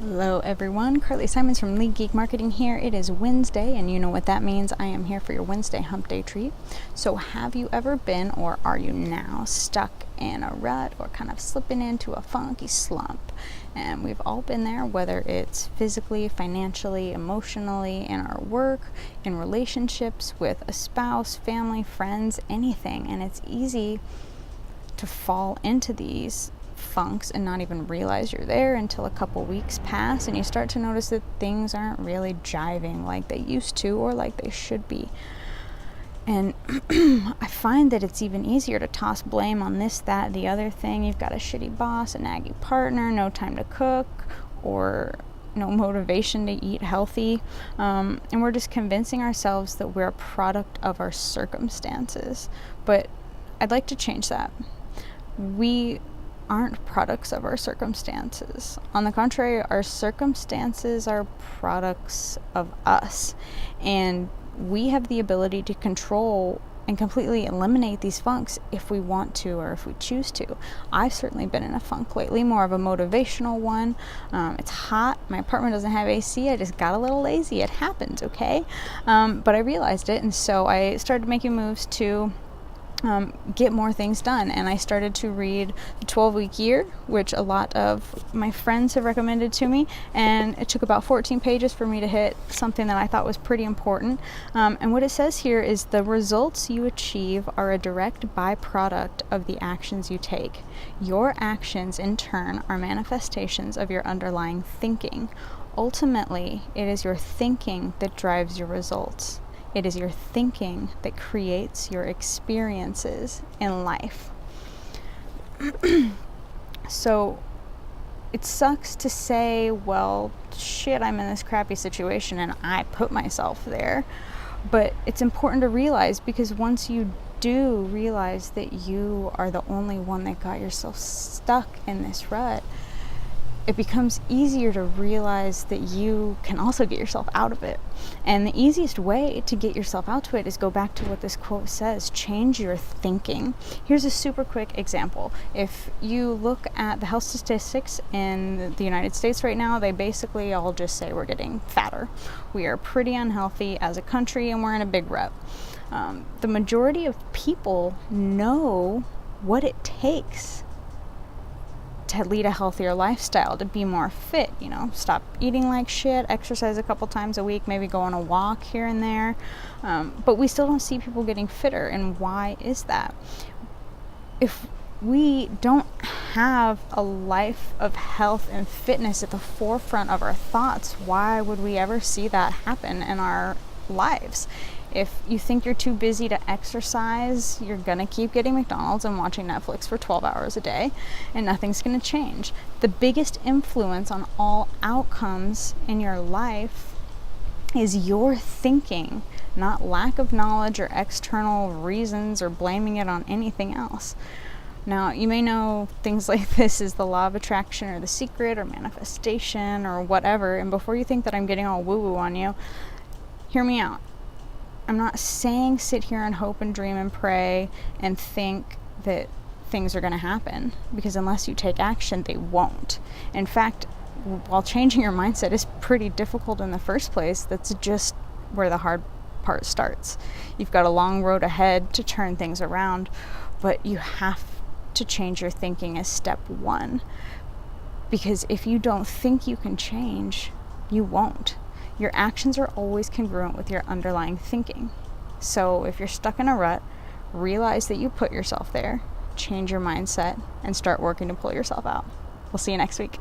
Hello everyone, Carly Simons from Lead Geek Marketing here. It is Wednesday, and you know what that means. I am here for your Wednesday hump day treat. So have you ever been, or are you now, stuck in a rut or kind of slipping into a funky slump? And we've all been there, whether it's physically, financially, emotionally, in our work, in relationships with a spouse, family, friends, anything. And it's easy to fall into these funks and not even realize you're there until a couple weeks pass and you start to notice that things aren't really jiving like they used to or like they should be. And I find that it's even easier to toss blame on this, that, the other thing. You've got a shitty boss, a naggy partner, no time to cook, or no motivation to eat healthy. And we're just convincing ourselves that we're a product of our circumstances. But I'd like to change that. We aren't products of our circumstances. On the contrary, our circumstances are products of us, and we have the ability to control and completely eliminate these funks if we want to or if we choose to. I've certainly been in a funk lately, more of a motivational one. It's hot, my apartment doesn't have AC, I just got a little lazy. It happens, okay? But I realized it, and so I started making moves to get more things done. And I started to read The 12-Week Year, which a lot of my friends have recommended to me, and it took about 14 pages for me to hit something that I thought was pretty important. And what it says here is the results you achieve are a direct byproduct of the actions you take. Your actions in turn are manifestations of your underlying thinking. Ultimately, it is your thinking that drives your results. It is your thinking that creates your experiences in life. So it sucks to say, well, shit, I'm in this crappy situation and I put myself there. But it's important to realize, because once you do realize that you are the only one that got yourself stuck in this rut, it becomes easier to realize that you can also get yourself out of it. And the easiest way to get yourself out to it is go back to what this quote says: change your thinking. Here's a super quick example. If you look at the health statistics in the United States right now, they basically all just say we're getting fatter. We are pretty unhealthy as a country, and we're in a big rut. The majority of people know what it takes to lead a healthier lifestyle, to be more fit, stop eating like shit, exercise a couple times a week, maybe go on a walk here and there. But we still don't see people getting fitter. And why is that? If we don't have a life of health and fitness at the forefront of our thoughts, why would we ever see that happen in our lives? If you think you're too busy to exercise, you're gonna keep getting McDonald's and watching Netflix for 12 hours a day, and nothing's gonna change. The biggest influence on all outcomes in your life is your thinking, not lack of knowledge or external reasons or blaming it on anything else. Now, you may know things like this is the law of attraction or The Secret or manifestation or whatever, and before you think that I'm getting all woo-woo on you, hear me out. I'm not saying sit here and hope and dream and pray and think that things are going to happen, because unless you take action, they won't. In fact, while changing your mindset is pretty difficult in the first place, that's just where the hard part starts. You've got a long road ahead to turn things around, but you have to change your thinking as step one. Because if you don't think you can change, you won't. Your actions are always congruent with your underlying thinking. So if you're stuck in a rut, realize that you put yourself there, change your mindset, and start working to pull yourself out. We'll see you next week.